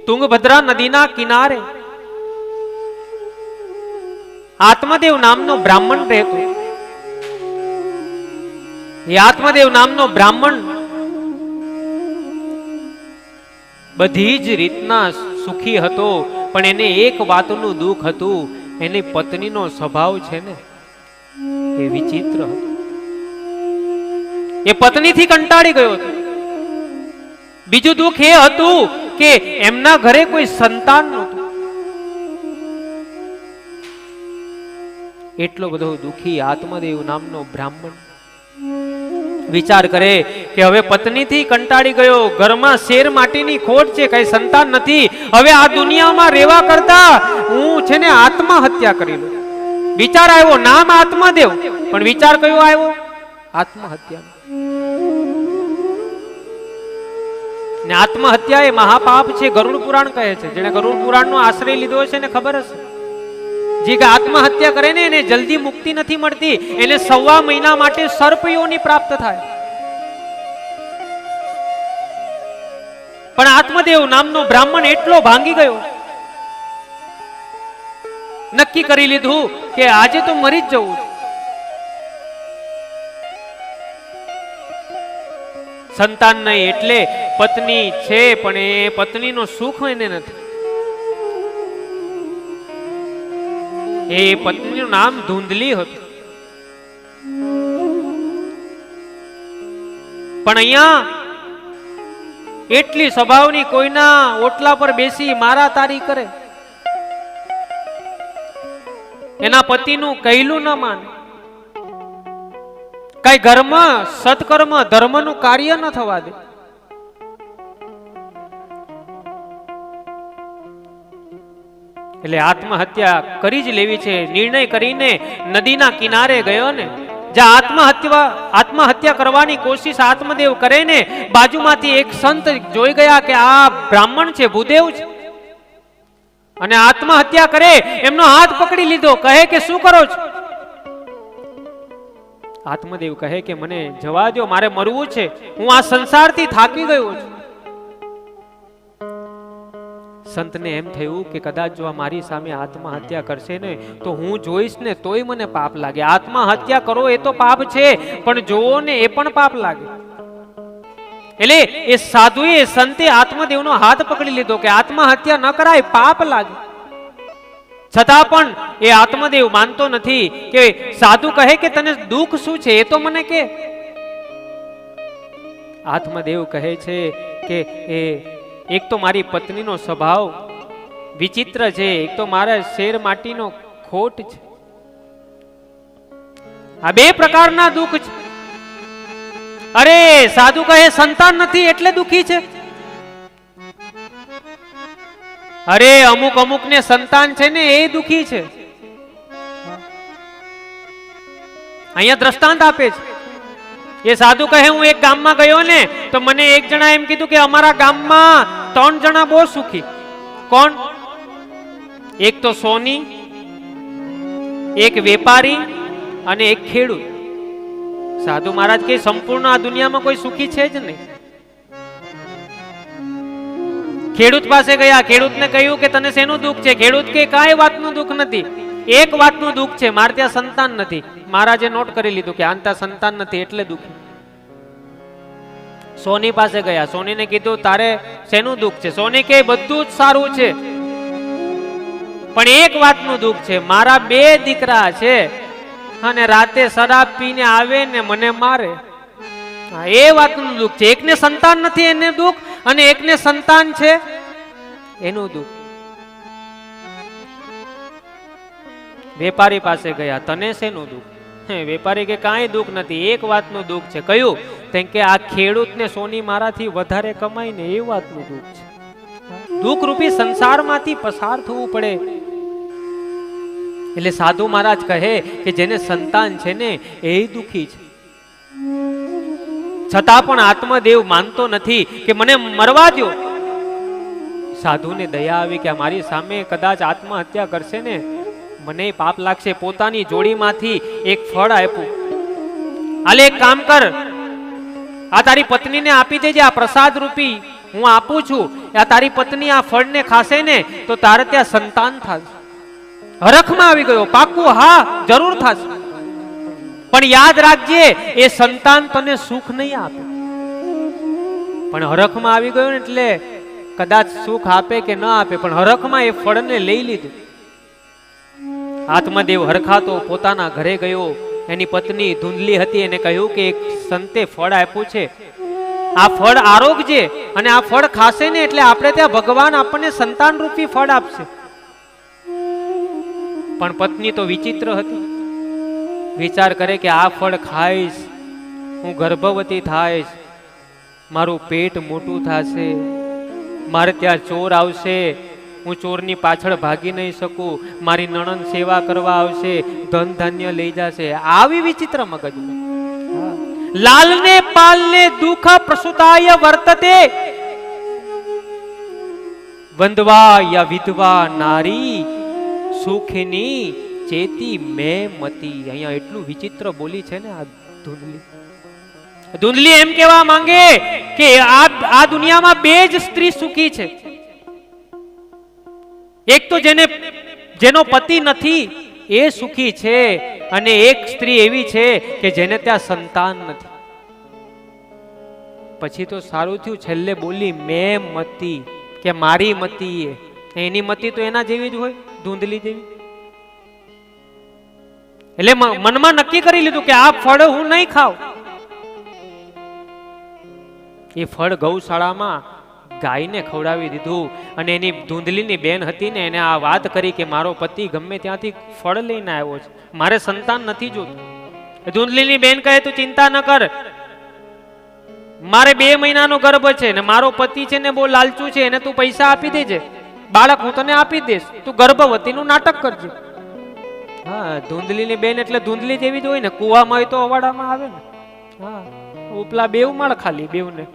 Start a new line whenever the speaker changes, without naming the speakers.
તુંગભદ્રા નદીના કિનારે આત્મદેવ નામનો બ્રાહ્મણ રહેતો. એ આત્મદેવ નામનો બ્રાહ્મણ બધી જ રીતના સુખી હતો, પણ એને એક વાતનું દુઃખ હતું. એની પત્નીનો સ્વભાવ છે ને એ વિચિત્ર હતો. એ પત્નીથી કંટાળી ગયો હતો. બીજું દુઃખ એ હતું કે એમના ઘરે કોઈ સંતાન નહોતું. એટલો બધો દુઃખી આત્મદેવ નામનો બ્રાહ્મણ વિચાર કરે કે હવે પત્નીથી કંટાળી ગયો, ઘરમાં શેર માટીની ખોટ છે, કઈ સંતાન નથી, હવે આ દુનિયામાં રહેવા કરતા હું છે ને આત્મહત્યા કરી લઉં. વિચાર આવ્યો, નામ આત્મદેવ, પણ વિચાર કયો આવ્યો? આત્મહત્યા. ને આત્મહત્યા એ મહાપાપ છે. ગરુડ પુરાણ કહે છે, જેને ગરુડ પુરાણનો આશ્રય લીધો છે ને ખબર હશે, જે કે આત્મહત્યા કરે ને એને જલ્દી મુક્તિ નથી મળતી, એને 1.25 મહિના માટે સર્પયોની પ્રાપ્ત થાય. પણ આત્મદેવ નામનો બ્રાહ્મણ એટલો ભાંગી ગયો, નક્કી કરી લીધું કે આજે તો મરી જ જવું. સંતાન નહીં એટલે પત્ની છે, પણ એ પત્નીનો સુખ એને નથી. એ પત્નીનું નામ ધૂંધલી હતું. પણ અહીંયા એટલી સ્વભાવની, કોઈના ઓટલા પર બેસી મારા તારી કરે, એના પતિનું કહેલું ન માને, કઈ ઘરમાં સત્કર્મ ધર્મનું કાર્ય ન થવા દે. એટલે આત્મહત્યા કરી જ લેવી છે. નિર્ણય કરીને નદીના કિનારે ગયો ને, જ્યાં આત્મહત્યા કરવાની કોશિશ આત્મદેવ કરે ને, બાજુમાંથી એક સંત જોઈ ગયા કે આ બ્રાહ્મણ છે, ભૂદેવ છે, અને આત્મહત્યા કરે. એમનો હાથ પકડી લીધો, કહે કે શું કરો છો? આત્મદેવ કહે કે મને જવા દો, મારે મરવું છે, હું આ સંસારથી થાકી ગયો છું. સંતને એમ થયું કે કદાચ જો મારી સામે આત્મહત્યા કરશે ને તો હું જોઈશ ને તોય મને પાપ લાગે. આત્મહત્યા કરો એ તો પાપ છે, પણ જોવો ને એ પણ પાપ લાગે. એટલે એ સાધુએ, સંતે આત્મદેવનો હાથ પકડી લીધો કે આત્મહત્યા ન કરાય, પાપ લાગે. છતાં પણ એ આત્મદેવ માનતો નથી. કે સાધુ કહે કે તને દુઃખ શું છે એ તો મને કે. આત્મદેવ કહે છે કે એક તો મારી પત્નીનો સ્વભાવ વિચિત્ર છે, એક તો મારા શેર માટીનો ખોટ છે. આ બે પ્રકારના દુઃખ છે. અરે સાધુ કહે સંતાન નથી એટલે દુઃખી છે. અરે અમુક ને સંતાન છે ને એ દુઃખી છે. અહીંયા દ્રષ્ટાંત આપે છે. એ સાધુ કહે હું એક ગામમાં ગયો ને તો મને એક જણા એમ કીધું કે અમારા ગામમાં 3 જણા બહુ સુખી. કોણ? એક તો સોની, એક વેપારી અને એક ખેડૂત. સાધુ મહારાજ કે સંપૂર્ણ આ દુનિયામાં કોઈ સુખી છે જ નહીં. ખેડૂત પાસે ગયા, ખેડૂતને કહ્યું કે તને શેનું દુઃખ છે? ખેડૂત કે કાંઈ વાતનું દુઃખ નથી, એક વાતનું દુઃખ છે, મારે ત્યાં સંતાન નથી. મહારાજે નોટ કરી લીધું કે આંતા સંતાન નથી એટલે દુઃખ. સોની પાસે ગયા, સોનીને કીધું તારે શેનું દુઃખ છે? સોની કે બધું જ સારું છે, પણ એક વાતનું દુઃખ છે, મારા 2 દીકરા છે અને રાતે શરાબ પીને આવે ને મને મારે. એ વાતનું દુઃખ છે. એકને સંતાન નથી એને દુઃખ, અને એકને સંતાન છે એનું દુઃખ. વેપારી પાસે ગયા, તને શેનું દુઃખ? વેપારી કે કાંઈ દુઃખ નથી, એક વાતનું દુઃખ છે. કયું? તેમ કે આ ખેડૂતને સોની મારાથી વધારે કમાય ને એ વાતનું દુઃખ છે. દુઃખ રૂપી સંસારમાંથી પસાર થવું પડે. એટલે સાધુ મહારાજ કહે કે જેને સંતાન છે ને એ દુઃખી છે. છતાં પણ આત્મદેવ માનતો નથી કે મને મરવા દો. સાધુને દયા આવી કે મારી સામે કદાચ આત્મહત્યા કરશે ને મને પાપ લાગશે. પોતાની જોડીમાંથી એક ફળ આપ્યું. હાલે એક કામ કર, આ તારી પત્નીને આપી દેજે, આ પ્રસાદ રૂપી હું આપું છું, આ તારી પત્ની આ ફળને ખાશે ને તો તારે ત્યાં સંતાન થશે. હરખમાં આવી ગયો, પાકું, હા જરૂર થશે. પણ યાદ રાખજે, એ સંતાન તને સુખ નહીં આપે. પણ હરખમાં આવી ગયો ને એટલે કદાચ સુખ આપે કે ન આપે, પણ હરખમાં એ ફળને લઈ લીધું. આત્મદેવ હરખાતો પોતાના ઘરે ગયો. એની પત્ની ધૂંધલી હતી, એને કહ્યું કે એક સંતે ફળ આપ્યું છે, આ ફળ આરોગજે, અને આ ફળ ખાશે ને એટલે આપણે ત્યાં ભગવાન આપણને સંતાન રૂપી ફળ આપશે. પણ પત્ની તો વિચિત્ર હતી. વિચાર કરે કે આ ફળ ખાઈશ, હું ગર્ભવતી થાઈશ, મારું પેટ મોટું થશે, મારે ત્યાં ચોર આવશે, હું ચોરની પાછળ ભાગી નહીં શકું, મારી નણંદ સેવા કરવા આવશે, ધન ધાન્ય લઈ જશે. આવી વિચિત્ર મગજમાં. લાલને પાલને દુઃખ પ્રસુતાય વર્તતે, વંદવા યા વિધવા નારી સુખની ચેતી મેં મતી. અહીંયા એટલું વિચિત્ર બોલી છે ને આ ધૂંધલી. ધૂંધલી એમ કહેવા માંગે કે આ દુનિયામાં બે જ સ્ત્રી સુખી છે. એક તો જેનો પતિ નથી એ સુખી છે, અને એક સ્ત્રી એવી છે કે જેને ત્યાં સંતાન નથી. પછી તો સારું થયું, છેલ્લે બોલી મેં મતી, કે મારી મતી. એની મતી તો એના જેવી જ હોય, ધૂંધલી જેવી. એટલે મનમાં નક્કી કરી લીધું કે આ ફળ હું નહીં ખાઉં. એ ફળ ગૌશાળામાં ગાયને ખવડાવી દીધું. અને એની ધૂંધલીની બેન હતી ને, એને આ વાત કરી કે મારો પતિ ગમે ત્યાંથી ફળ લઈને આવ્યો છે, મારે સંતાન નથી જોતું. ધૂંધલીની બેન કહે તું ચિંતા ન કર, મારે 2 મહિનાનો ગર્ભ છે ને મારો પતિ છે ને બહુ લાલચુ છે, એને તું પૈસા આપી દેજે, બાળક હું તને આપી દઈશ, તું ગર્ભવતીનું નાટક કરજે. હા, ધૂંધલીની બેન એટલે ધૂંધલી જેવી જ હોય ને, કુવામાં હોય તો અવાડામાં આવે ને. હા, ઉપલા 2 માળ ખાલી, 2 ને